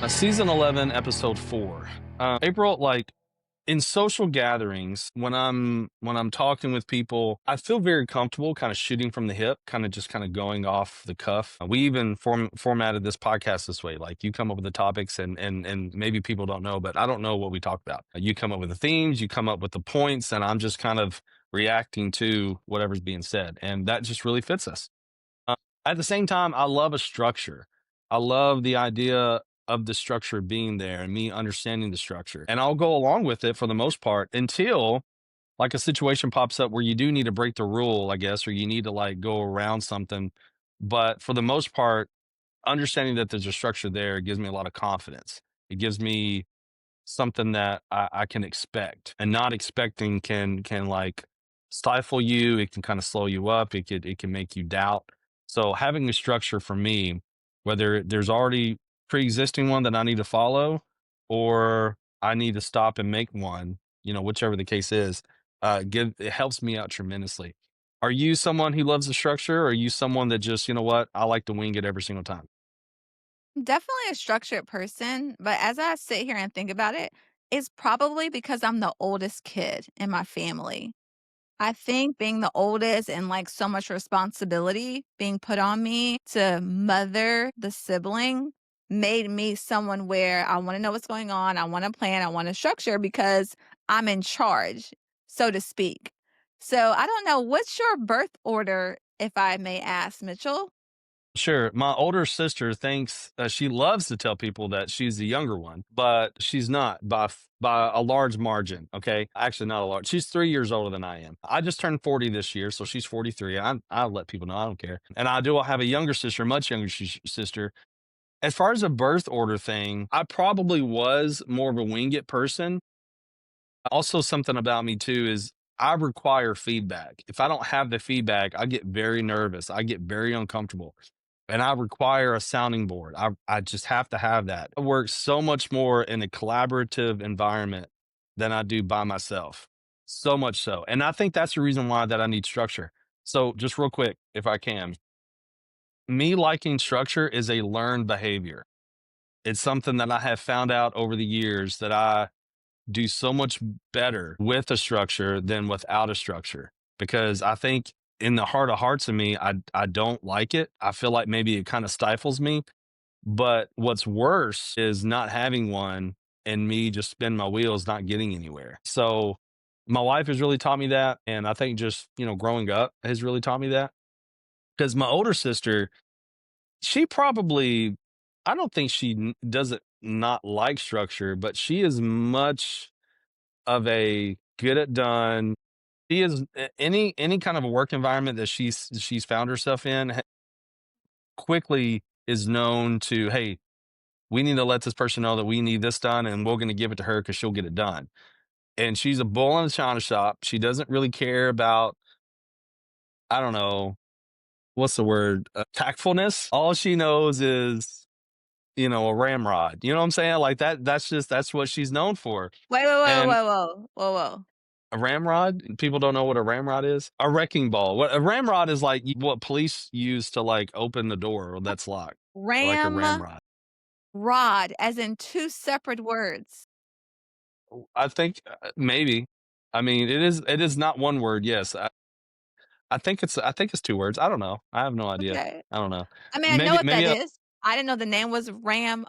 Season 11, episode 4. April, like in social gatherings, when I'm talking with people, I feel very comfortable kind of shooting from the hip, kind of just kind of going off the cuff. We even formatted this podcast this way. Like you come up with the topics and maybe people don't know, but I don't know what we talk about. You come up with the themes, you come up with the points, and I'm just kind of reacting to whatever's being said. And that just really fits us. Uh, at the same time, I love a structure. I love the idea of the structure being there and me understanding the structure. And I'll go along with it for the most part until like a situation pops up where you do need to break the rule, I guess, or you need to like go around something. But for the most part, understanding that there's a structure there gives me a lot of confidence. It gives me something that I can expect, and not expecting can like stifle you. It can kind of slow you up. It can make you doubt. So having a structure for me, whether there's already pre-existing one that I need to follow, or I need to stop and make one, whichever the case is, give it helps me out tremendously. Are you someone who loves the structure, or are you someone that just, what, I like to wing it every single time? Definitely a structured person, but as I sit here and think about it, it's probably because I'm the oldest kid in my family. I think being the oldest and like so much responsibility being put on me to mother the sibling made me someone where I want to know what's going on. I want to plan. I want to structure because I'm in charge, so to speak. So I don't know. What's your birth order, if I may ask, Mitchell? Sure. My older sister thinks she loves to tell people that she's the younger one, but she's not by a large margin. Okay, actually, not a large. She's 3 years older than I am. I just turned 40 this year, so she's 43. I'll let people know I don't care. And I do have a younger sister, much younger sister. As far as a birth order thing, I probably was more of a wing it person. Also, something about me too is I require feedback. If I don't have the feedback, I get very nervous. I get very uncomfortable and I require a sounding board. I just have to have that. I work so much more in a collaborative environment than I do by myself. So much so. And I think that's the reason why that I need structure. So just real quick, if I can, me liking structure is a learned behavior. It's something that I have found out over the years that I do so much better with a structure than without a structure, because I think in the heart of hearts of me, I don't like it. I feel like maybe it kind of stifles me. But what's worse is not having one and me just spin my wheels, not getting anywhere. So my wife has really taught me that. And I think just, growing up has really taught me that. Because my older sister, she probably, I don't think she doesn't not like structure, but she is much of a get it done. She is any kind of a work environment that she's found herself in quickly is known to, hey, we need to let this person know that we need this done, and we're going to give it to her because she'll get it done. And she's a bull in the china shop. She doesn't really care about, I don't know, what's the word, tactfulness. All she knows is, a ramrod. You know what I'm saying? Like that. That's what she's known for. Wait, wait, wait, And whoa, whoa, whoa, whoa. a ramrod? People don't know what a ramrod is? A wrecking ball. What a ramrod is like what police use to like open the door that's locked. Like a Ram ramrod. rod, as in 2 separate words. I think maybe. I mean, it is not one word. Yes. I think it's 2 words. I don't know. I have no idea. Okay. I don't know. I mean, I know Maybe what that maybe is. I didn't know the name was Ram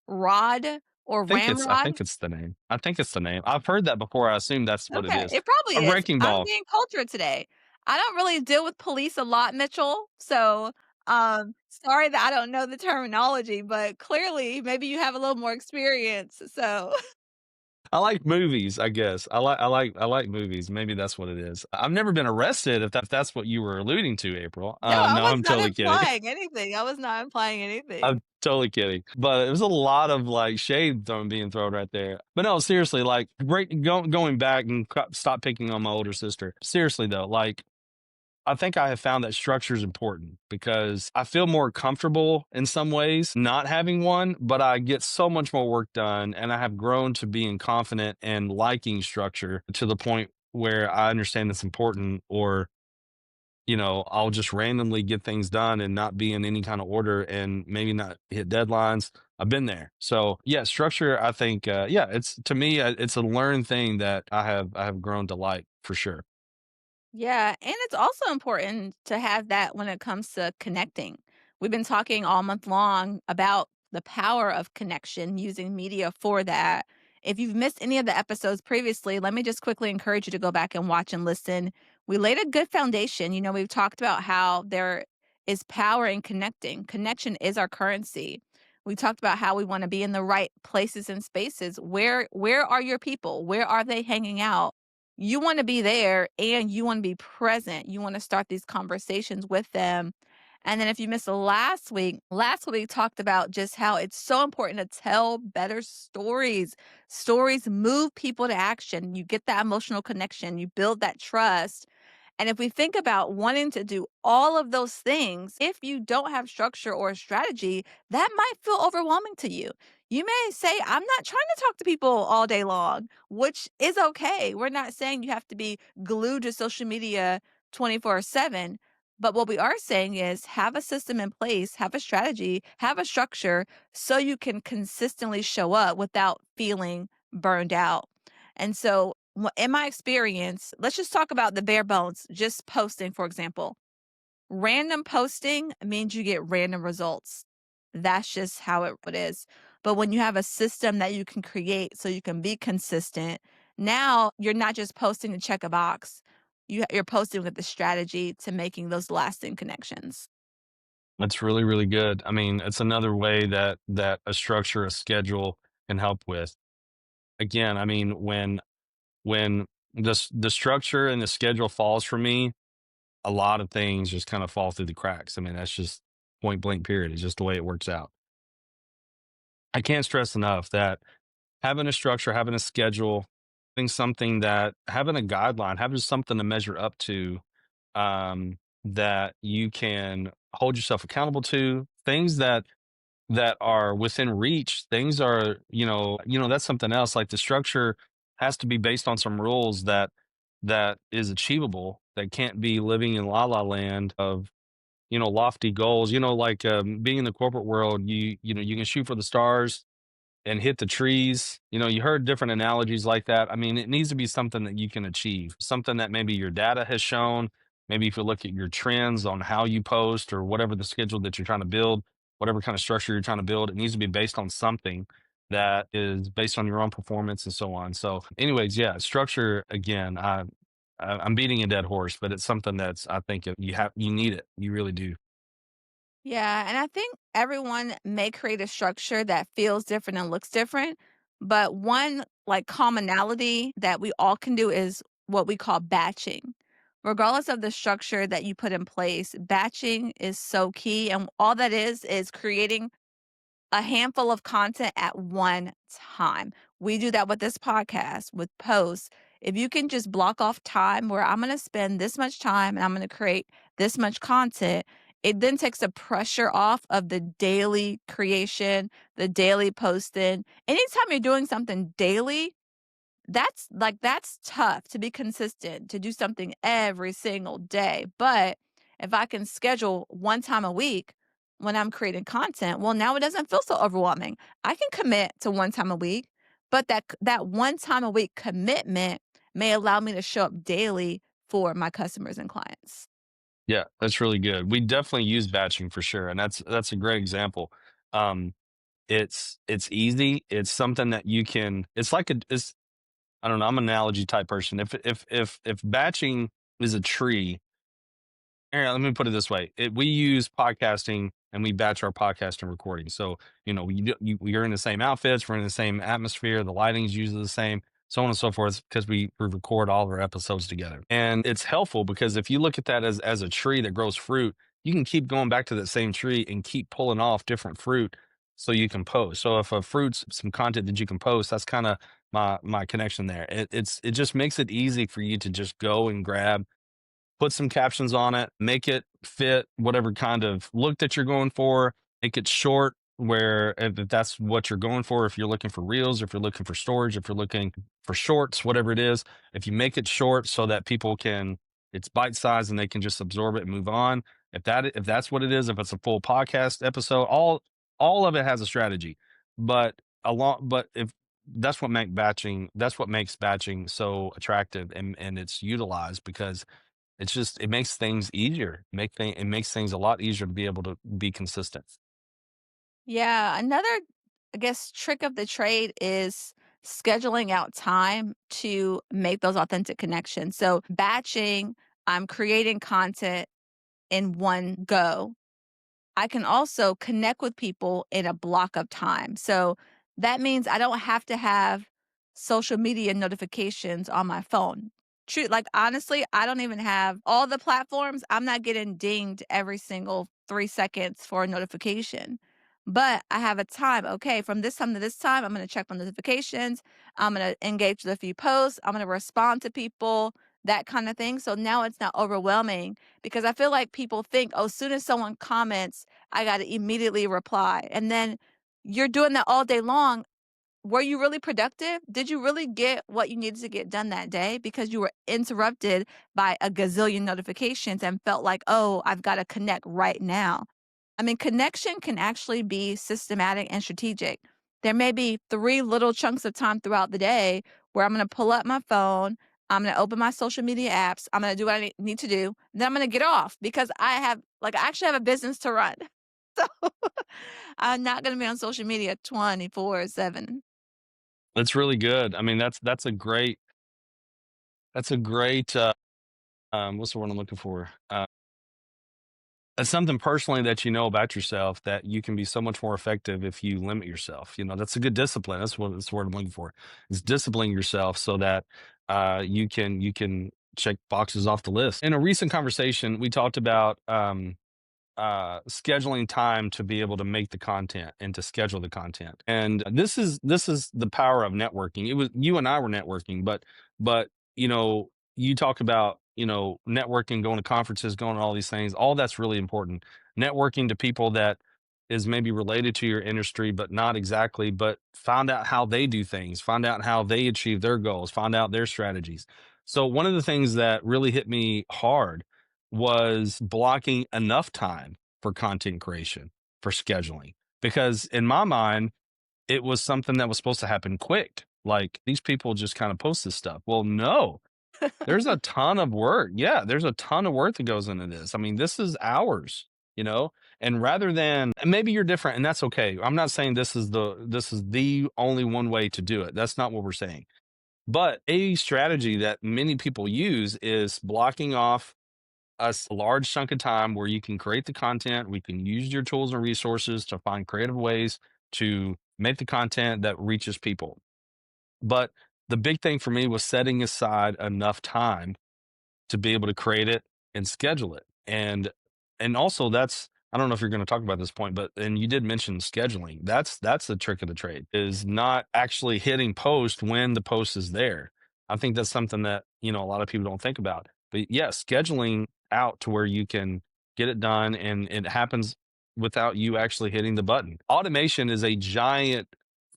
Rod or I Ramrod. think it's the name. I think it's the name. I've heard that before. I assume that's what it Okay, is. it probably A is. wrecking I'm ball. being cultured today. I don't really deal with police a lot, Mitchell, so, sorry that I don't know the terminology, but clearly, maybe you have a little more experience, so I like movies, I guess. I like movies. Maybe that's what it is. I've never been arrested if that's what you were alluding to, April. No, I No, was I'm not totally kidding. implying anything. I was not implying I'm anything. totally kidding. But it was a lot of like shade being thrown right there. But no, seriously, like going back and stop picking on my older sister. Seriously though, like I think I have found that structure is important because I feel more comfortable in some ways not having one, but I get so much more work done and I have grown to being confident and liking structure to the point where I understand it's important, or, I'll just randomly get things done and not be in any kind of order and maybe not hit deadlines. I've been there. So yeah, structure. I think yeah, it's to me, it's a learned thing that I have grown to like for sure. Yeah, and it's also important to have that when it comes to connecting. We've been talking all month long about the power of connection using media for that. If you've missed any of the episodes previously, let me just quickly encourage you to go back and watch and listen. We laid a good foundation. We've talked about how there is power in connecting. Connection is our currency. We talked about how we want to be in the right places and spaces. Where are your people? Where are they hanging out? You wanna be there and you wanna be present. You wanna start these conversations with them. And then if you missed last week talked about just how it's so important to tell better stories. Stories move people to action. You get that emotional connection, you build that trust. And if we think about wanting to do all of those things, if you don't have structure or a strategy, that might feel overwhelming to you. You may say, I'm not trying to talk to people all day long, which is okay. We're not saying you have to be glued to social media 24/7. But what we are saying is have a system in place, have a strategy, have a structure so you can consistently show up without feeling burned out. And so, in my experience, let's just talk about the bare bones, just posting, for example. Random posting means you get random results. That's just how it is. But when you have a system that you can create so you can be consistent, now you're not just posting to check a box. You're posting with the strategy to making those lasting connections. That's really, really good. I mean, it's another way that a structure, a schedule can help with. Again, I mean, when the structure and the schedule falls for me, a lot of things just kind of fall through the cracks. I mean, that's just point blank period. It's just the way it works out. I can't stress enough that having a structure, having a schedule, having a guideline, having something to measure up to, that you can hold yourself accountable to, things that are within reach, things are, that's something else. Like the structure has to be based on some rules that is achievable, that can't be living in la la land of, lofty goals. Like being in the corporate world, you can shoot for the stars and hit the trees. You heard different analogies like that. I mean, it needs to be something that you can achieve, something that maybe your data has shown. Maybe if you look at your trends on how you post or whatever the schedule that you're trying to build, whatever kind of structure you're trying to build, it needs to be based on something that is based on your own performance and so on. So, anyways, yeah, structure again. I'm beating a dead horse, but it's something that's I think you need it. You really do. Yeah, and I think everyone may create a structure that feels different and looks different, but one like commonality that we all can do is what we call batching. Regardless of the structure that you put in place, batching is so key and all that is creating a handful of content at one time. We do that with this podcast, with posts. If you can just block off time where I'm going to spend this much time and I'm going to create this much content, it then takes the pressure off of the daily creation, the daily posting. Anytime you're doing something daily, that's tough to be consistent, to do something every single day, but if I can schedule 1 time a week when I'm creating content, well, now it doesn't feel so overwhelming. I can commit to 1 time a week, but that 1 time a week commitment may allow me to show up daily for my customers and clients. Yeah, that's really good. We definitely use batching for sure, and that's a great example. Um, it's easy. It's something that you can. It's like a. It's I don't know. I'm an analogy type person. If batching is a tree, here, let me put it this way. We use podcasting and we batch our podcast and recording. So, we're in the same outfits, we're in the same atmosphere, the lighting's usually the same, so on and so forth, because we record all of our episodes together. And it's helpful because if you look at that as a tree that grows fruit, you can keep going back to that same tree and keep pulling off different fruit so you can post. So if a fruit's some content that you can post, that's kind of my connection there. It just makes it easy for you to just go and grab, put some captions on it, make it fit whatever kind of look that you're going for, make it short where if that's what you're going for, if you're looking for reels, if you're looking for storage, if you're looking for shorts, whatever it is, if you make it short so that people can it's bite size and they can just absorb it and move on. If that's what it is, if it's a full podcast episode, all of it has a strategy, but but if that's what makes batching so attractive, and it's utilized because it makes things easier. It makes things a lot easier to be able to be consistent. Yeah, another, I guess, trick of the trade is scheduling out time to make those authentic connections. So, batching, I'm creating content in one go. I can also connect with people in a block of time. So that means I don't have to have social media notifications on my phone. True, like honestly, I don't even have all the platforms. I'm not getting dinged every single 3 seconds for a notification. But I have a time. Okay, from this time to this time, I'm going to check my notifications. I'm going to engage with a few posts. I'm going to respond to people, that kind of thing. So now it's not overwhelming because I feel like people think, oh, as soon as someone comments, I got to immediately reply. And then you're doing that all day long. Were you really productive? Did you really get what you needed to get done that day because you were interrupted by a gazillion notifications and felt like, oh, I've got to connect right now? I mean, connection can actually be systematic and strategic. There may be three little chunks of time throughout the day where I'm going to pull up my phone. I'm going to open my social media apps. I'm going to do what I need to do. Then I'm going to get off because I actually have a business to run. So I'm not going to be on social media 24/7. That's really good. I mean, that's a great what's the word I'm looking for? It's something personally that you know about yourself that you can be so much more effective if you limit yourself. You know, that's a good discipline. That's the word I'm looking for. Is disciplining yourself so that you can check boxes off the list. In a recent conversation, we talked about scheduling time to be able to make the content and to schedule the content. And this is the power of networking. It was you and I were networking, but you know, you talk about, you know, networking, going to conferences, going to all these things. All that's really important. Networking to people that is maybe related to your industry, but not exactly, but find out how they do things, find out how they achieve their goals, find out their strategies. So one of the things that really hit me hard was blocking enough time for content creation, for scheduling. Because in my mind, it was something that was supposed to happen quick. Like these people just kind of post this stuff. Well, no, there's a ton of work. Yeah, there's a ton of work that goes into this. I mean, this is hours, you know? And rather than and maybe you're different and that's okay. I'm not saying this is the only one way to do it. That's not what we're saying. But a strategy that many people use is blocking off large chunk of time where you can create the content. We can use your tools and resources to find creative ways to make the content that reaches people. But the big thing for me was setting aside enough time to be able to create it and schedule it. And also that's I don't know if you're going to talk about this point, but and you did mention scheduling. That's the trick of the trade is not actually hitting post when the post is there. I think that's something that, you know, a lot of people don't think about. But yeah, scheduling out to where you can get it done and it happens without you actually hitting the button. Automation is a giant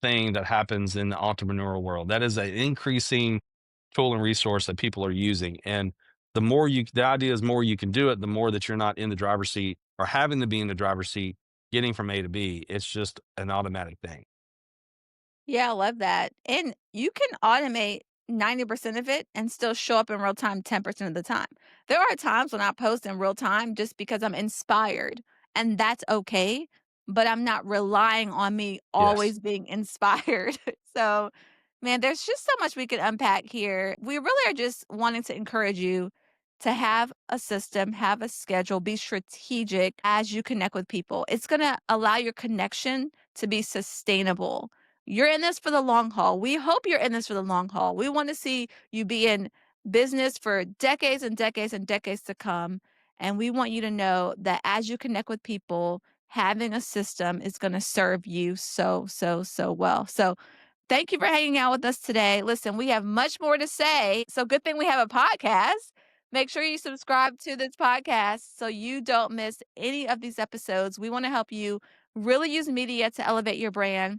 thing that happens in the entrepreneurial world. That is an increasing tool and resource that people are using. And the idea is more you can do it, the more that you're not in the driver's seat or having to be in the driver's seat, getting from A to B. It's just an automatic thing. Yeah, I love that. And you can automate 90% of it and still show up in real time 10% of the time. There are times when I post in real time just because I'm inspired, and that's okay, but I'm not relying on me Yes. always being inspired. So, man, there's just so much we could unpack here. We really are just wanting to encourage you to have a system, have a schedule, be strategic as you connect with people. It's going to allow your connection to be sustainable. You're in this for the long haul. We hope you're in this for the long haul. We want to see you be in business for decades and decades and decades to come. And we want you to know that as you connect with people, having a system is going to serve you so, so, so well. So, thank you for hanging out with us today. Listen, we have much more to say. So, good thing we have a podcast. Make sure you subscribe to this podcast so you don't miss any of these episodes. We want to help you really use media to elevate your brand.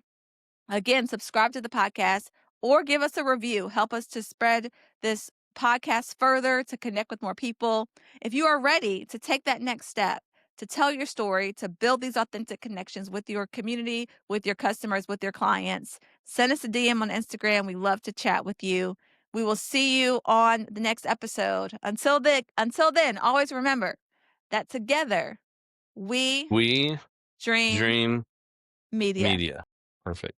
Again, subscribe to the podcast or give us a review. Help us to spread this podcast further to connect with more people. If you are ready to take that next step, to tell your story, to build these authentic connections with your community, with your customers, with your clients. Send us a DM on Instagram. We love to chat with you. We will see you on the next episode. Until then, always remember that together we We dream dream media. media. Perfect.